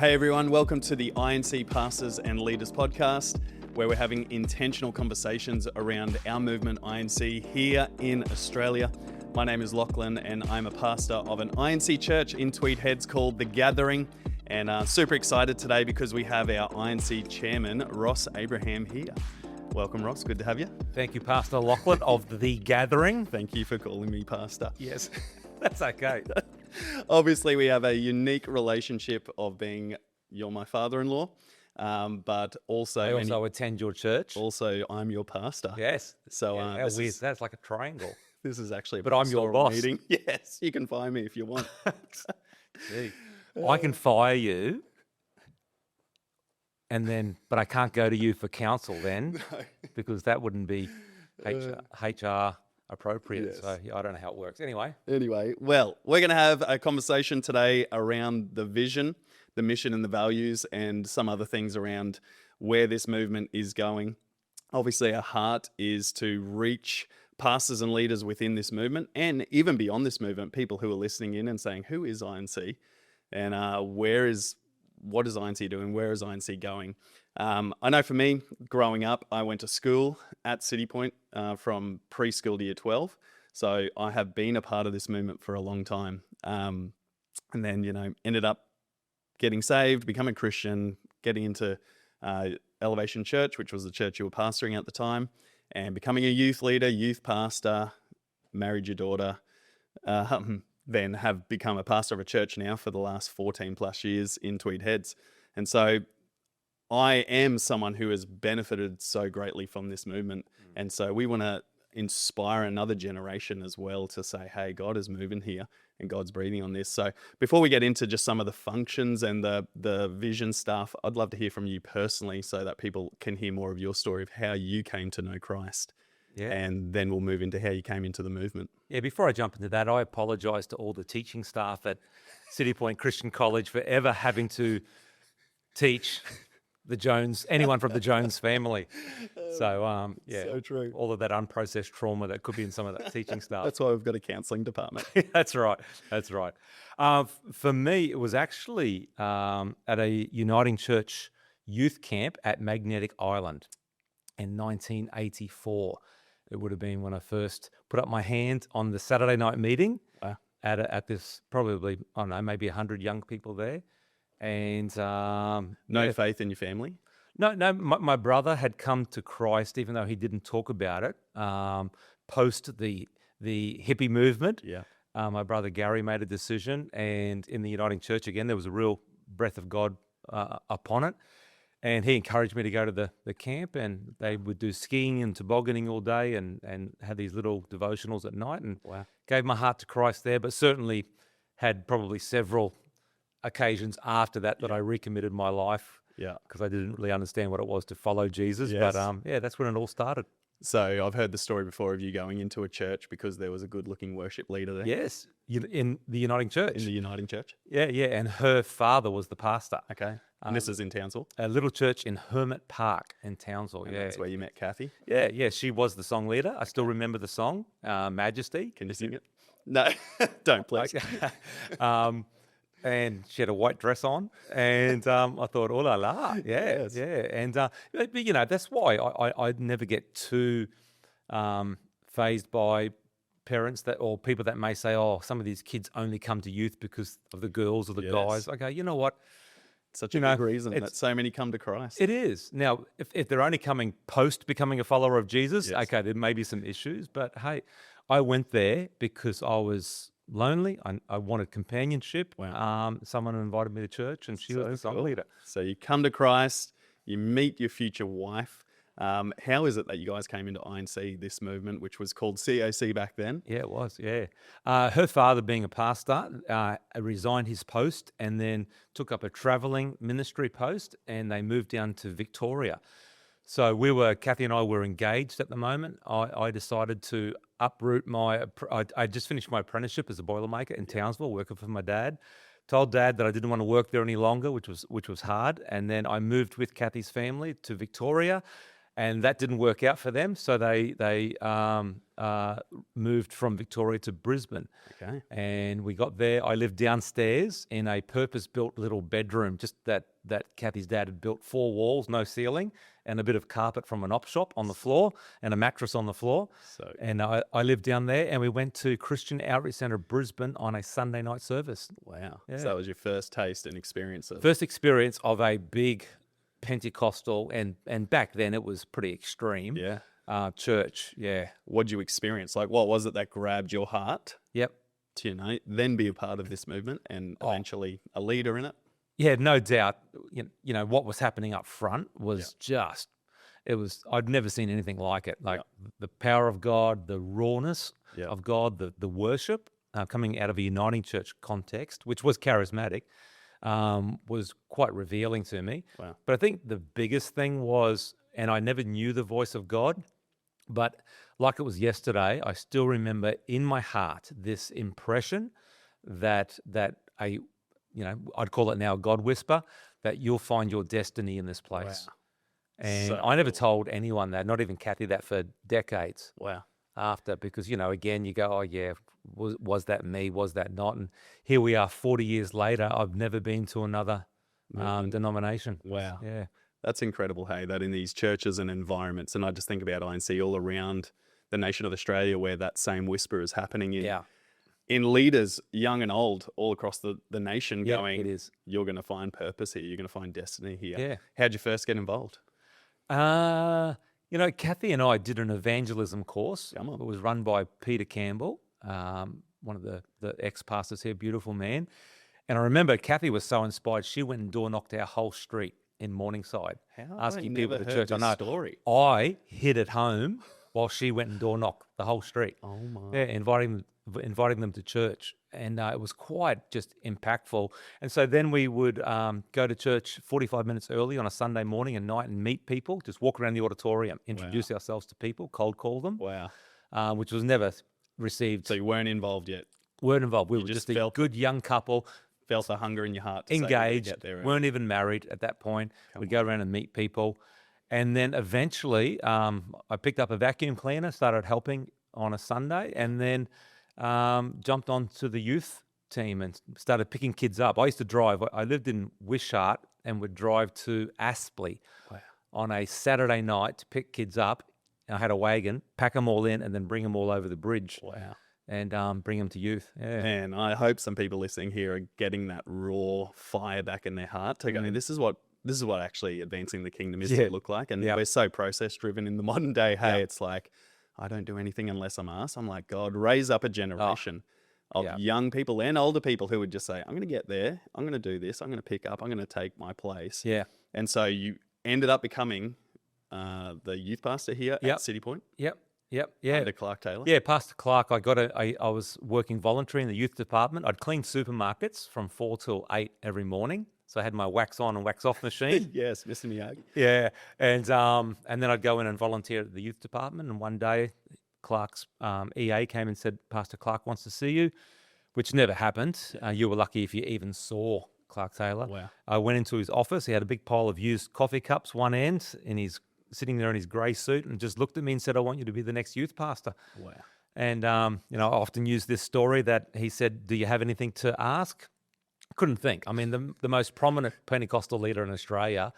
Hey everyone, welcome to the INC Pastors and Leaders podcast, where we're having intentional conversations around our movement INC here in Australia. My name is Lachlan and I'm a pastor of an INC church in Tweed Heads called The Gathering, and super excited today because we have our INC chairman, Ross Abraham, here. Welcome, Ross. Good to have you. Thank you, Pastor Lachlan of The Gathering. Thank you for calling me pastor. Yes, that's okay. Obviously, we have a unique relationship of being you're my father-in-law, but also... I also attend your church. Also, I'm your pastor. Yes. So how weird. That's like a triangle. This is actually a But I'm your pastoral boss. meeting. Yes, you can fire me if you want. Gee. I can fire you, but I can't go to you for counsel then, because that wouldn't be HR appropriate. Yes. So I don't know how it works. Anyway, Well, we're going to have a conversation today around the vision, the mission and the values, and some other things around where this movement is going. Obviously, our heart is to reach pastors and leaders within this movement, and even beyond this movement, people who are listening in and saying, who is INC? And what is INC doing? Where is INC going? I know for me, growing up, I went to school at City Point from preschool to year 12. So I have been a part of this movement for a long time. And then, ended up getting saved, becoming a Christian, getting into Elevation Church, which was the church you were pastoring at the time, and becoming a youth leader, youth pastor, married your daughter, then have become a pastor of a church now for the last 14 plus years in Tweed Heads. And so I am someone who has benefited so greatly from this movement. And so we want to inspire another generation as well to say, hey, God is moving here and God's breathing on this. So before we get into just some of the functions and the vision stuff, I'd love to hear from you personally so that people can hear more of your story of how you came to know Christ. Yeah. And then we'll move into how you came into the movement. Yeah, before I jump into that, I apologise to all the teaching staff at City Point Christian College for ever having to teach anyone from the Jones family. So, So true. All of that unprocessed trauma that could be in some of that teaching staff. That's why we've got a counselling department. That's right. For me, it was actually at a Uniting Church youth camp at Magnetic Island in 1984. It would have been when I first put up my hand on the Saturday night meeting. Wow. at this probably, I don't know, maybe 100 young people there. And no faith in your family? No. My brother had come to Christ, even though he didn't talk about it. Post the hippie movement, my brother Gary made a decision, and in the Uniting Church again, there was a real breath of God upon it. And he encouraged me to go to the camp, and they would do skiing and tobogganing all day and had these little devotionals at night, and gave my heart to Christ there, but certainly had probably several occasions after that I recommitted my life because I didn't really understand what it was to follow Jesus. Yes. But that's when it all started. So I've heard the story before of you going into a church because there was a good-looking worship leader there. Yes, in the Uniting Church. In the Uniting Church? Yeah, and her father was the pastor. Okay. And this is in Townsville? A little church in Hermit Park in Townsville, And that's where you met Kathy? Yeah, she was the song leader. I still remember the song, Majesty. Can you sing it? No, don't please. And she had a white dress on, and I thought, oh la la, yeah. And but that's why I'd never get too fazed by parents or people that may say, oh, some of these kids only come to youth because of the girls or the guys. Okay, you know what? Such a big reason that so many come to Christ. It is. Now, if they're only coming post becoming a follower of Jesus, okay, there may be some issues, but hey, I went there because I was lonely. I wanted companionship. Wow. Someone invited me to church, and she was the song leader. So you come to Christ, you meet your future wife. How is it that you guys came into INC, this movement, which was called COC back then? Yeah, it was, yeah. Her father, being a pastor, resigned his post and then took up a travelling ministry post, and they moved down to Victoria. So Kathy and I were engaged at the moment. I decided to uproot I just finished my apprenticeship as a boilermaker in Townsville, working for my dad. Told Dad that I didn't want to work there any longer, which was hard. And then I moved with Kathy's family to Victoria. and that didn't work out for them. So they moved from Victoria to Brisbane. Okay. And we got there. I lived downstairs in a purpose-built little bedroom, just that Kathy's dad had built, 4 walls, no ceiling, and a bit of carpet from an op shop on the floor and a mattress on the floor. So And I lived down there, and we went to Christian Outreach Centre Brisbane on a Sunday night service. wow. Yeah. So that was your first taste and experience of First experience of a big Pentecostal, and back then it was pretty extreme. yeah. Church. Yeah. What'd you experience? Like, what was it that grabbed your heart Yep. to, then be a part of this movement and eventually a leader in it? Yeah, no doubt. You know what was happening up front was just, it was, I'd never seen anything like it. Like the power of God, the rawness of God, the worship coming out of a uniting church context, which was charismatic, was quite revealing to me. Wow. But I think the biggest thing was, and I never knew the voice of God, but like it was yesterday, I still remember in my heart this impression that I'd call it now a God whisper, that you'll find your destiny in this place. Wow. And So I never cool. told anyone that, not even Kathy, that for decades Wow. after, because, again, you go, oh yeah, was that me? Was that not? And here we are 40 years later. I've never been to another denomination. Wow. Yeah. That's incredible, hey, that in these churches and environments, and I just think about INC all around the nation of Australia where that same whisper is happening in leaders, young and old, all across the nation going, it is. You're going to find purpose here. You're going to find destiny here. Yeah. How'd you first get involved? Kathy and I did an evangelism course. Come on. It was run by Peter Campbell, one of the ex-pastors here, beautiful man. And I remember Kathy was so inspired, she went and door knocked our whole street in Morningside, asking people to church. I know. Story. I hid at home while she went and door knocked the whole street. Oh my. Yeah, inviting them to church. And it was quite just impactful. And so then we would go to church 45 minutes early on a Sunday morning and night and meet people, just walk around the auditorium, introduce ourselves to people, cold call them, Wow. which was never received. So you weren't involved yet. Weren't involved. We were just just a felt good young couple, Felt the hunger in your heart to say, engaged, get there. weren't even married at that point. We'd go around and meet people. And then eventually I picked up a vacuum cleaner, started helping on a Sunday, and then jumped onto the youth team and started picking kids up. I used to drive. I lived in Wishart and would drive to Aspley on a Saturday night to pick kids up. I had a wagon, pack them all in, and then bring them all over the bridge. Wow. And bring them to youth. Yeah. And I hope some people listening here are getting that raw fire back in their heart to go, this is what actually advancing the kingdom is to look like. And we're so process driven in the modern day. Hey, it's like, I don't do anything unless I'm asked. I'm like, God, raise up a generation of young people and older people who would just say, I'm going to get there. I'm going to do this. I'm going to pick up. I'm going to take my place. Yeah. And so you ended up becoming the youth pastor here at City Point. Yep. Yeah. Under Clark Taylor. Yeah, Pastor Clark. I was working voluntary in the youth department. I'd clean supermarkets from 4 till 8 every morning. So I had my wax on and wax off machine. Yes, Mr. Miyagi. Yeah, and then I'd go in and volunteer at the youth department. And one day, Clark's EA came and said, Pastor Clark wants to see you, which never happened. You were lucky if you even saw Clark Taylor. Wow. I went into his office. He had a big pile of used coffee cups, one end, and he's sitting there in his grey suit, and just looked at me and said, I want you to be the next youth pastor. Wow. And, I often use this story that he said, do you have anything to ask? Couldn't think. I mean, the most prominent Pentecostal leader in Australia,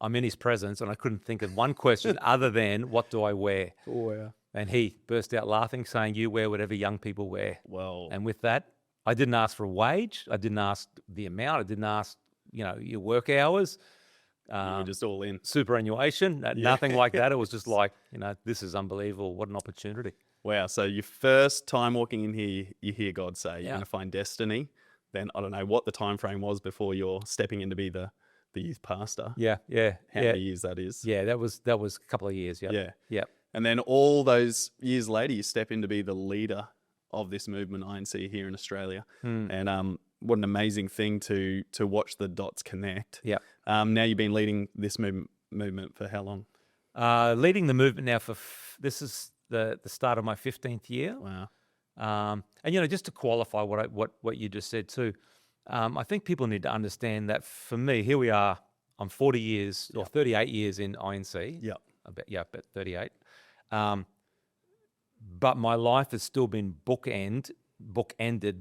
I'm in his presence, and I couldn't think of one question other than, what do I wear? Oh, yeah. And he burst out laughing, saying, you wear whatever young people wear. Well, And with that, I didn't ask for a wage. I didn't ask the amount. I didn't ask, your work hours. you were just all in. Superannuation, nothing like that. It was just like, this is unbelievable. What an opportunity. Wow. So your first time walking in here, you hear God say, you're going to find destiny. Then I don't know what the time frame was before you're stepping in to be the youth pastor. Yeah. How many years that is? Yeah, that was a couple of years. Yeah. And then all those years later, you step in to be the leader of this movement, INC, here in Australia. And what an amazing thing to watch the dots connect. Yeah. Now you've been leading this movement for how long? Leading the movement now this is the start of my 15th year. Wow. And just to qualify what you just said too, I think people need to understand that for me, here we are. I'm 40 years or 38 years in INC. Yep. about 38. But my life has still been bookended,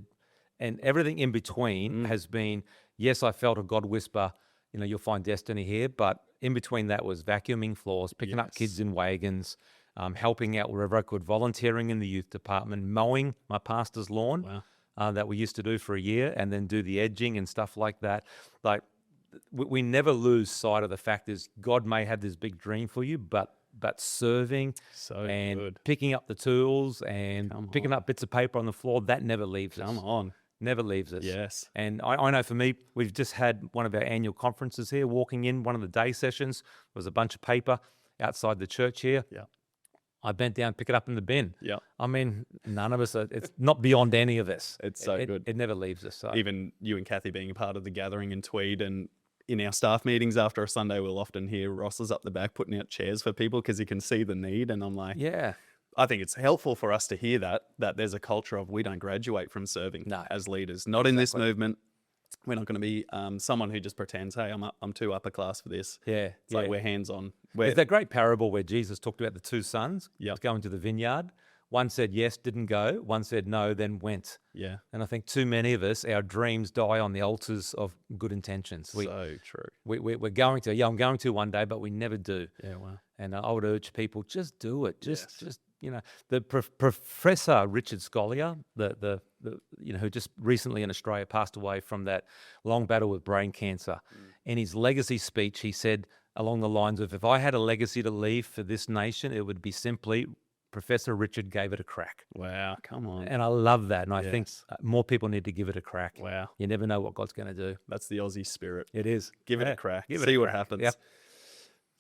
and everything in between has been, yes, I felt a God whisper, you'll find destiny here, but in between that was vacuuming floors, picking up kids in wagons, helping out wherever I could, volunteering in the youth department, mowing my pastor's lawn that we used to do for a year, and then do the edging and stuff like that. Like, we never lose sight of the fact is God may have this big dream for you, but serving and picking up the tools and picking up bits of paper on the floor, that never leaves us. Never leaves us. Yes. And I know for me, we've just had one of our annual conferences here. Walking in one of the day sessions, there was a bunch of paper outside the church here. Yeah. I bent down, pick it up in the bin. Yeah. I mean, none of us it's not beyond any of us. It's so good. It never leaves us. So. Even you and Kathy being a part of the gathering in Tweed, and in our staff meetings after a Sunday, we'll often hear Ross is up the back putting out chairs for people because he can see the need. And I'm like, yeah. I think it's helpful for us to hear that there's a culture of we don't graduate from serving as leaders. Not in this movement. We're not going to be someone who just pretends, hey, I'm too upper class for this. Yeah. It's like we're hands-on. There's that great parable where Jesus talked about the two sons going to the vineyard. One said yes, didn't go. One said no, then went. Yeah. And I think too many of us, our dreams die on the altars of good intentions. So true. We're going to, I'm going to one day, but we never do. Yeah, wow. And I would urge people, just do it. Just the Professor Richard Scollier, the who just recently in Australia passed away from that long battle with brain cancer. In his legacy speech, he said along the lines of, if I had a legacy to leave for this nation, it would be simply, Professor Richard gave it a crack. Wow, come on. And I love that. And I think more people need to give it a crack. Wow. You never know what God's going to do. That's the Aussie spirit. It is. Give it a crack. See what happens. Yep.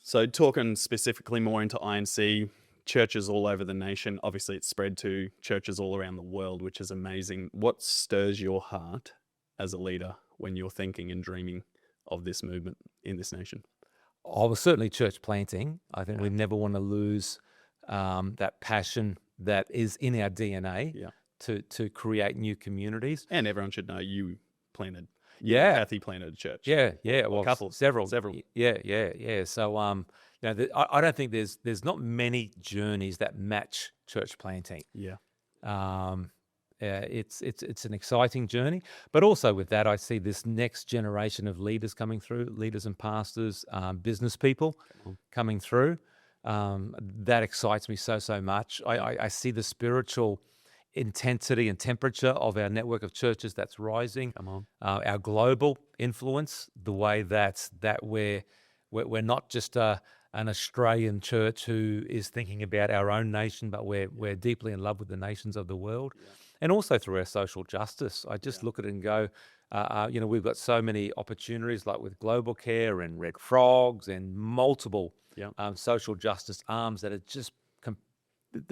So talking specifically more into INC, churches all over the nation, obviously it's spread to churches all around the world, which is amazing. What stirs your heart as a leader when you're thinking and dreaming of this movement in this nation? Oh, well, certainly church planting. I think we never want to lose that passion that is in our DNA to create new communities. And everyone should know you planted. Kathy planted a church. Yeah. Well, a couple. Several. Yeah. So, I don't think there's not many journeys that match church planting. Yeah. It's an exciting journey, but also with that, I see this next generation of leaders coming through, leaders and pastors, business people coming through. That excites me so much. I see the spiritual intensity and temperature of our network of churches that's rising. Our global influence, the way that we're not just an Australian church who is thinking about our own nation, but we're deeply in love with the nations of the world. And also through our social justice. I just look at it and go, we've got so many opportunities like with Global Care and Red Frogs and multiple social justice arms that are just,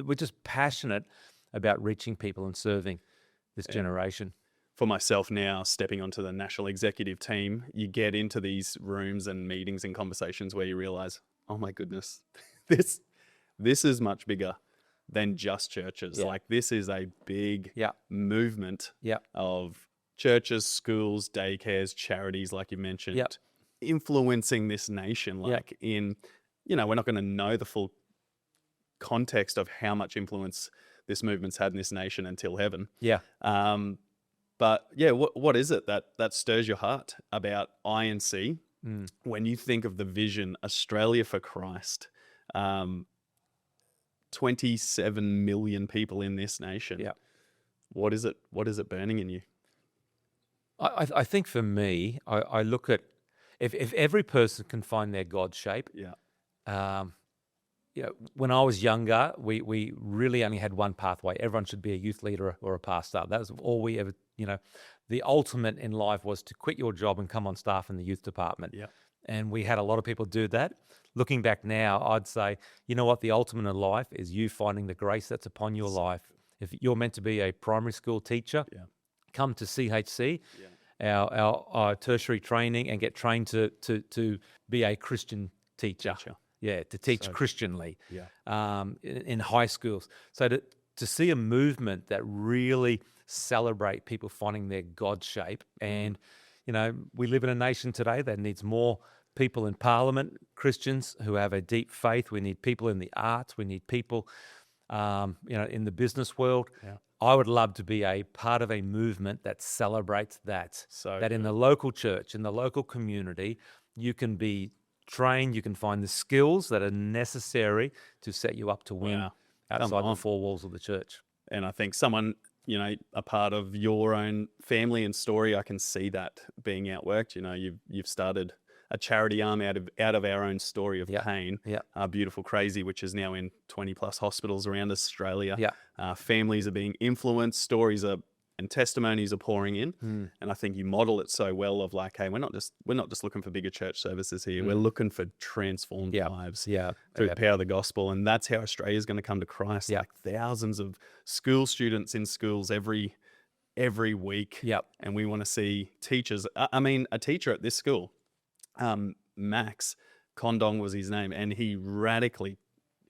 we're just passionate about reaching people and serving this generation. For myself now, stepping onto the national executive team, you get into these rooms and meetings and conversations where you realize, oh my goodness, this is much bigger than just churches. Like this is a big movement of churches, schools, daycares, charities, like you mentioned, influencing this nation. Like in, we're not going to know the full context of how much influence this movement's had in this nation until heaven. But what is it that stirs your heart about INC when you think of the vision, Australia for Christ? 27 million people in this nation. What is it burning in you? I think for me, I look at if every person can find their God shape. When I was younger, we really only had one pathway. Everyone should be a youth leader or a pastor. That was all we ever, the ultimate in life was to quit your job and come on staff in the youth department. And we had a lot of people do that. Looking back now, I'd say, you know what? The ultimate in life is you finding the grace that's upon your life. If you're meant to be a primary school teacher, come to CHC, our tertiary training, and get trained to be a Christian teacher. To teach Christianly in high schools. So to see a movement that really celebrate people finding their God shape. And, we live in a nation today that needs more people in Parliament, Christians who have a deep faith. We need people in the arts. We need people, in the business world. Yeah. I would love to be a part of a movement that celebrates that. So that in the local church, in the local community, you can be trained, you can find the skills that are necessary to set you up to win Wow. outside the four walls of the church. And I think someone, a part of your own family and story, I can see that being outworked. You've started a charity arm out of our own story of pain. Yeah. Beautiful Crazy, which is now in 20 plus hospitals around Australia. Yeah. Families are being influenced, stories and testimonies are pouring in. And I think you model it so well of like, hey, we're not just looking for bigger church services here. We're looking for transformed lives through the power of the gospel. And that's how Australia is going to come to Christ. Yeah. Like thousands of school students in schools every week. Yep. And we want to see teachers. I mean, a teacher at this school, Max Condong was his name, and he radically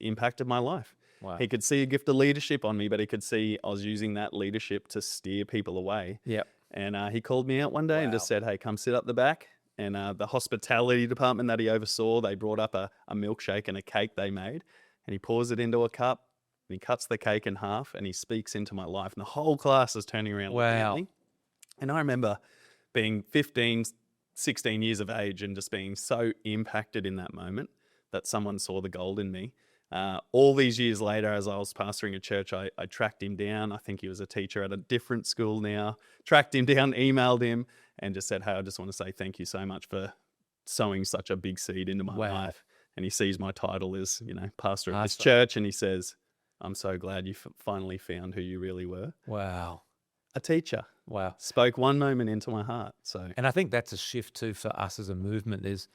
impacted my life. Wow. He could see a gift of leadership on me, but he could see I was using that leadership to steer people away. Yep. And he called me out one day and just said, hey, come sit up the back. And the hospitality department that he oversaw, they brought up a milkshake and a cake they made. And he pours it into a cup, and he cuts the cake in half, and he speaks into my life. And the whole class is turning around looking at me. And I remember being 15, 16 years of age and just being so impacted in that moment that someone saw the gold in me. All these years later, as I was pastoring a church, I tracked him down. I think he was a teacher at a different school now. Tracked him down, emailed him, and just said, hey, I just want to say thank you so much for sowing such a big seed into my life. And he sees my title as, pastor of this church, and he says, I'm so glad you finally found who you really were. Wow. A teacher. Wow. Spoke one moment into my heart. And I think that's a shift too for us as a movement is,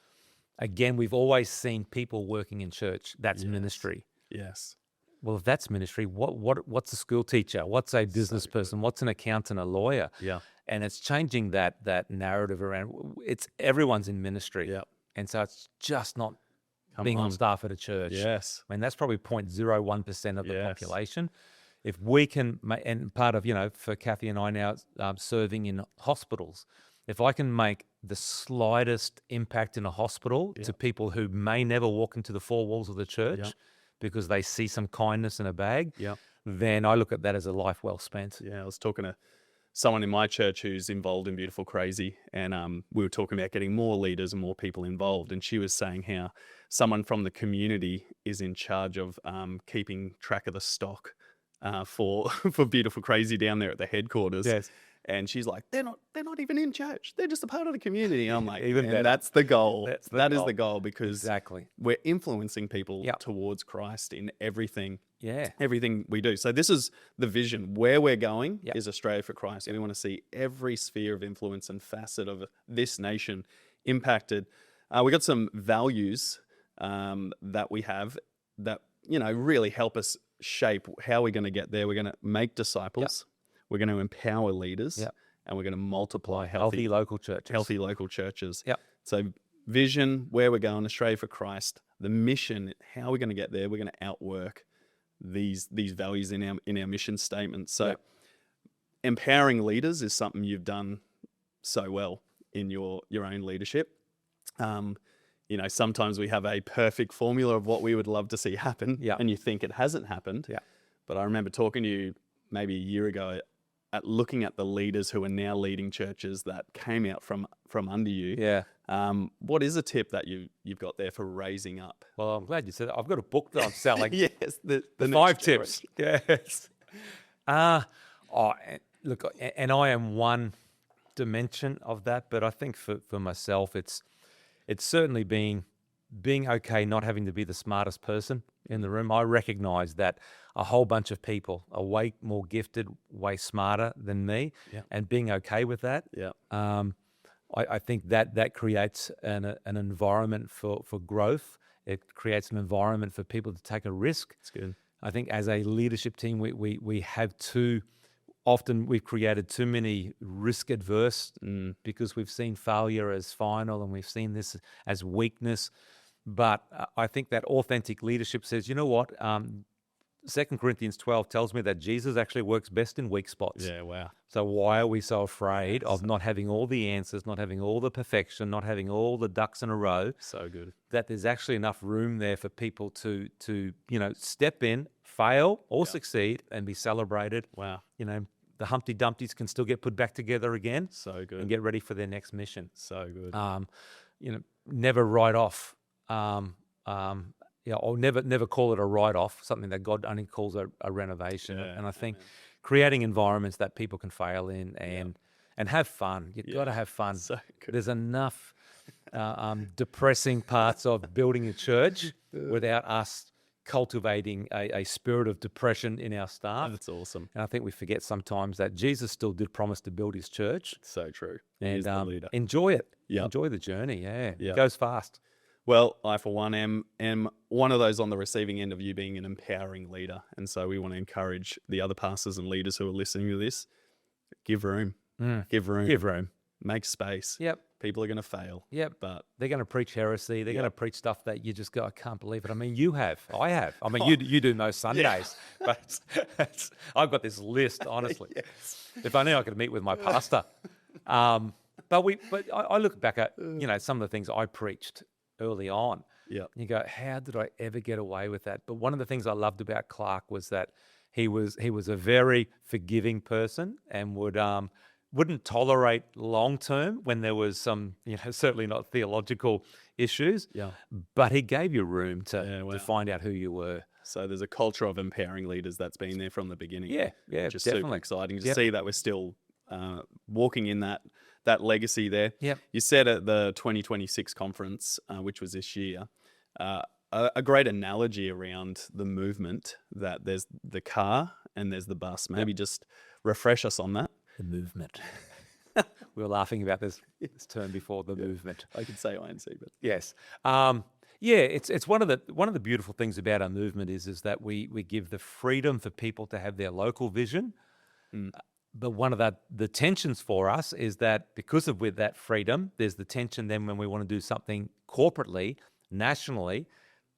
again, we've always seen people working in church. That's ministry. Yes. Well, if that's ministry, what's a school teacher? What's a business person? What's an accountant, a lawyer? Yeah. And it's changing that narrative around. It's everyone's in ministry. Yeah. And so it's just not being on staff at a church. Yes. I mean, that's probably 0.01% of the population. If we can, and part of, for Kathy and I now serving in hospitals, if I can make the slightest impact in a hospital to people who may never walk into the four walls of the church because they see some kindness in a bag, then I look at that as a life well spent. Yeah, I was talking to someone in my church who's involved in Beautiful Crazy, and we were talking about getting more leaders and more people involved, and she was saying how someone from the community is in charge of keeping track of the stock for Beautiful Crazy down there at the headquarters. Yes. And she's like, they're not even in church. They're just a part of the community. And I'm like, Even better. That's the goal. That is the goal, because we're influencing people towards Christ in everything. Yeah. Everything we do. So this is the vision. Where we're going is Australia for Christ. We want to see every sphere of influence and facet of this nation impacted. We got some values that we have that, really help us shape how we're going to get there. We're going to make disciples. We're going to empower leaders, and we're going to multiply healthy local churches. Healthy local churches. Yep. So vision, where we're going, Australia for Christ. The mission, how we're going to get there. We're going to outwork these values in our mission statement. So empowering leaders is something you've done so well in your own leadership. Sometimes we have a perfect formula of what we would love to see happen, and you think it hasn't happened. Yeah. But I remember talking to you maybe a year ago at looking at the leaders who are now leading churches that came out from under you. Yeah. What is a tip that you've got there for raising up? Well, I'm glad you said that. I've got a book that I'm selling. Yes. The 5 tips. Yes. Look, and I am one dimension of that, but I think for myself, it's certainly being okay not having to be the smartest person in the room. I recognize that a whole bunch of people are way more gifted, way smarter than me, and being okay with that. Yeah. I think that creates an environment for growth. It creates an environment for people to take a risk. That's good. I think as a leadership team, we have we've created too many risk adverse because we've seen failure as final and we've seen this as weakness. But I think that authentic leadership says, you know what, 2 Corinthians 12 tells me that Jesus actually works best in weak spots. Yeah, wow. So why are we so afraid of not having all the answers, not having all the perfection, not having all the ducks in a row? So good. That there's actually enough room there for people to step in, fail or succeed, and be celebrated. Wow. The Humpty Dumptys can still get put back together again. So good. And get ready for their next mission. So good. Never write off. Or never call it a write-off, something that God only calls a renovation. Yeah, and I think creating environments that people can fail in and have fun. You've got to have fun. So good. There's enough depressing parts of building a church without us cultivating a spirit of depression in our staff. That's awesome. And I think we forget sometimes that Jesus still did promise to build his church. So true. And He's the leader. enjoy it. Yep. Enjoy the journey. Yeah. Yep. It goes fast. Well, I, for one, am one of those on the receiving end of you being an empowering leader. And so we want to encourage the other pastors and leaders who are listening to this. Give room. Give room. Give room. Make space. Yep. People are going to fail. Yep. But they're going to preach heresy. They're going to preach stuff that you just go, I can't believe it. I mean, you have. I have. I mean, you do most Sundays. But I've got this list, honestly. Yes. If I knew I could meet with my pastor. But I look back at, some of the things I preached early on. Yeah. You go, how did I ever get away with that? But one of the things I loved about Clark was that he was a very forgiving person and wouldn't tolerate long term when there was some, certainly not theological issues. Yeah. But he gave you room to wow. find out who you were. So there's a culture of empowering leaders that's been there from the beginning. Yeah, which is definitely. super exciting to see that we're still walking in that legacy there. Yep. You said at the 2026 conference, which was this year, a great analogy around the movement that there's the car and there's the bus. Maybe just refresh us on that. The movement. We were laughing about this term before, the movement. I could say INC, but yes. It's one of the beautiful things about our movement is that we give the freedom for people to have their local vision. But one of the tensions for us is that with that freedom, there's the tension then when we want to do something corporately, nationally,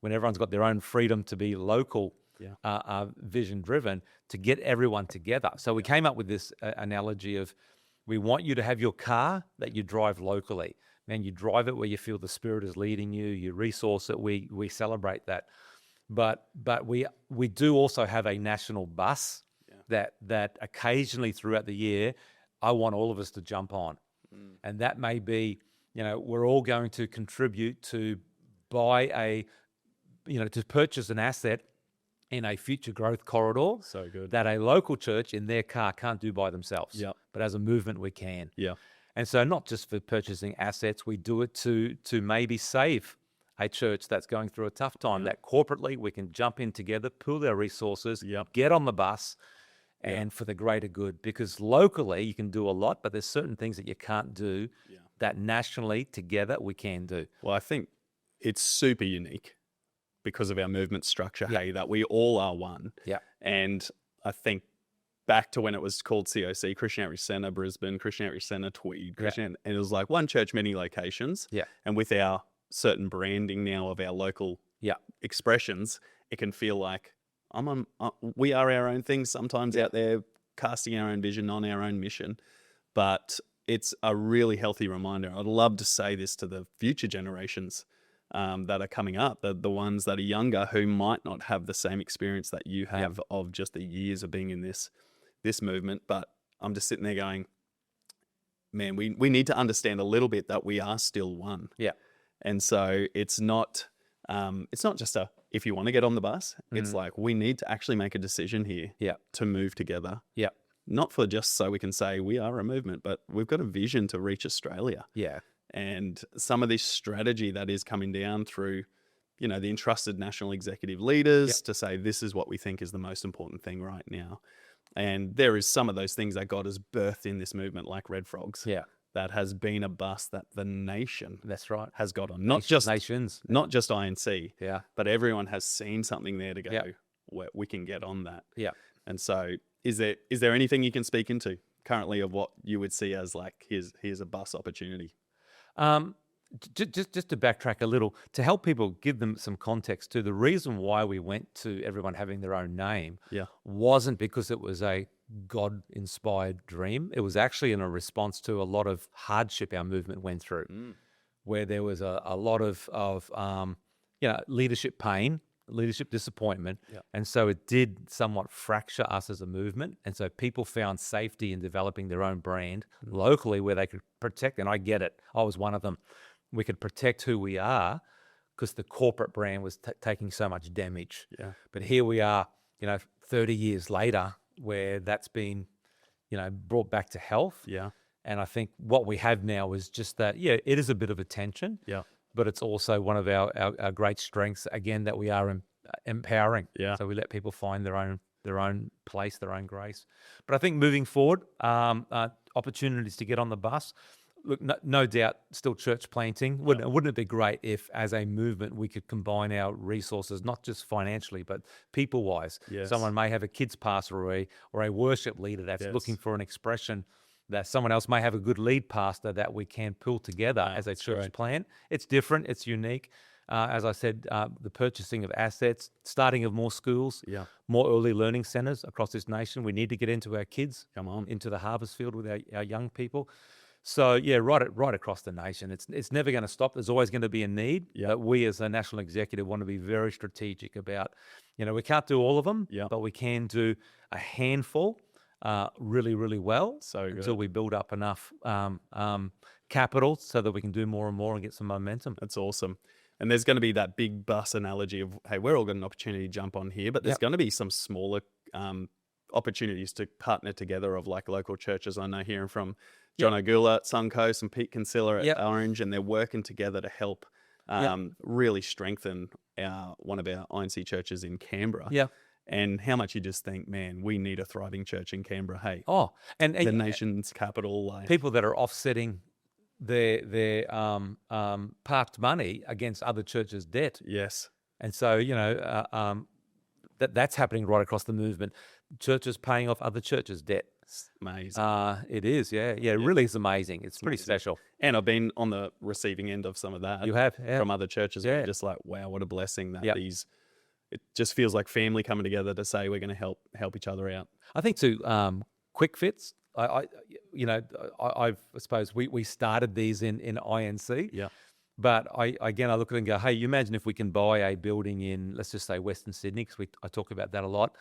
when everyone's got their own freedom to be local, vision driven, to get everyone together. So we came up with this analogy of, we want you to have your car that you drive locally. Man, you drive it where you feel the Spirit is leading you. You resource it. We celebrate that. But we do also have a national bus that occasionally throughout the year, I want all of us to jump on. And that may be, we're all going to contribute to buy to purchase an asset in a future growth corridor. So good. That a local church in their car can't do by themselves. Yep. But as a movement, we can. Yeah. And so not just for purchasing assets, we do it to maybe save a church that's going through a tough time, that corporately we can jump in together, pool our resources, get on the bus, and for the greater good. Because locally you can do a lot, but there's certain things that you can't do that nationally together we can do. Well, I think it's super unique because of our movement structure, that we all are one. Yeah. And I think back to when it was called COC, Christian Outreach Centre, Brisbane, Christian Outreach Centre, Tweed, and it was like one church, many locations. Yeah. And with our certain branding now of our local expressions, it can feel like we are our own things sometimes out there, casting our own vision on our own mission. But it's a really healthy reminder. I'd love to say this to the future generations that are coming up, the ones that are younger who might not have the same experience that you have of just the years of being in this movement. But I'm just sitting there going, man, we need to understand a little bit that we are still one. Yeah. And so it's not just if you want to get on the bus, it's like we need to actually make a decision here to move together. Yeah. Not for just so we can say we are a movement, but we've got a vision to reach Australia. Yeah. And some of this strategy that is coming down through, the entrusted national executive leaders to say this is what we think is the most important thing right now. And there is some of those things that God has birthed in this movement, like Red Frogs. Yeah. That has been a bus that the nation has got on. Not just nations, not just INC. Yeah. But everyone has seen something there to go where we can get on that. Yeah. And so is there anything you can speak into currently of what you would see as like here's a bus opportunity? Just to backtrack a little, to help people, give them some context to the reason why we went to everyone having their own name Yeah. wasn't because it was a God-inspired dream. It was actually in a response to a lot of hardship our movement went through, where there was a lot of leadership pain, leadership disappointment. Yeah. And so it did somewhat fracture us as a movement. And so people found safety in developing their own brand locally where they could protect. And I get it. I was one of them. We could protect who we are because the corporate brand was taking so much damage. Yeah. But here we are, 30 years later, where that's been, brought back to health. Yeah. And I think what we have now is just that, it is a bit of a tension. Yeah. But it's also one of our great strengths, again, that we are empowering. Yeah. So we let people find their own place, their own grace. But I think moving forward, opportunities to get on the bus. Look, no doubt, still church planting. Wouldn't it be great if, as a movement, we could combine our resources, not just financially, but people-wise? Yes. Someone may have a kids pastor or a worship leader that's looking for an expression, that someone else may have a good lead pastor that we can pull together as a church plant. It's different. It's unique. As I said, the purchasing of assets, starting of more schools, more early learning centers across this nation. We need to get into our kids, into the harvest field with our young people. So right across the nation, it's never going to stop. There's always going to be a need. But we as a national executive want to be very strategic about, we can't do all of them, but we can do a handful really, really well. So good. Until we build up enough capital so that we can do more and more and get some momentum. That's awesome. And there's going to be that big bus analogy of, hey, we're all got an opportunity to jump on here, but there's going to be some smaller opportunities to partner together of like local churches. I know hearing from John O'Gula at Suncoast and Pete Kinsella at Orange, and they're working together to help really strengthen one of our INC churches in Canberra. Yeah. And how much you just think, man, we need a thriving church in Canberra. Hey, and the nation's capital. Like, people that are offsetting their parked money against other churches' debt. Yes. And so, that's happening right across the movement. Churches paying off other churches' debt. It's amazing. It is, It really is amazing. It's pretty special. And I've been on the receiving end of some of that. You have, from other churches. Yeah. Just like, wow, what a blessing that it just feels like family coming together to say we're going to help each other out. I think too, quick fits. I suppose we started these in INC. Yeah. But I look at it and go, hey, you imagine if we can buy a building in, let's just say, Western Sydney, because I talk about that a lot.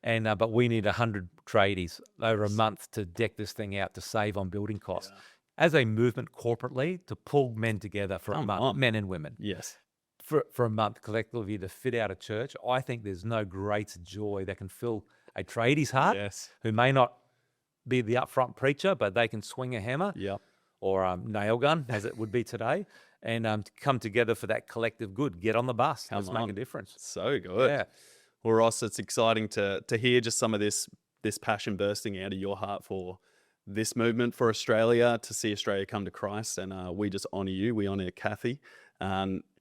And but we need 100 tradies over a month to deck this thing out to save on building costs. Yeah. As a movement corporately, to pull men together for a month, men and women. Yes. For a month collectively to fit out a church, I think there's no greater joy that can fill a tradie's heart who may not be the upfront preacher, but they can swing a hammer or a nail gun, as it would be today, and come together for that collective good. Get on the bus. Let's make a difference. So good. Yeah. Well, Ross, it's exciting to hear just some of this passion bursting out of your heart for this movement for Australia, to see Australia come to Christ. And we just honour you. We honour Kathy.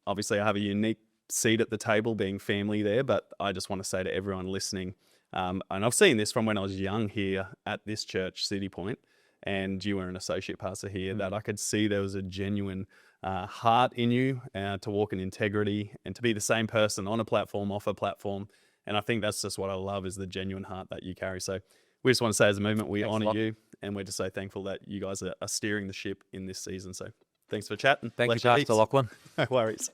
Obviously, I have a unique seat at the table being family there, but I just want to say to everyone listening, and I've seen this from when I was young here at this church, City Point, and you were an associate pastor here, that I could see there was a genuine heart in you to walk in integrity and to be the same person on a platform, off a platform. And I think that's just what I love, is the genuine heart that you carry. So we just want to say as a movement, we honour you, and we're just so thankful that you guys are steering the ship in this season. So thanks for chatting. Thank you, Pastor Lachlan. No worries.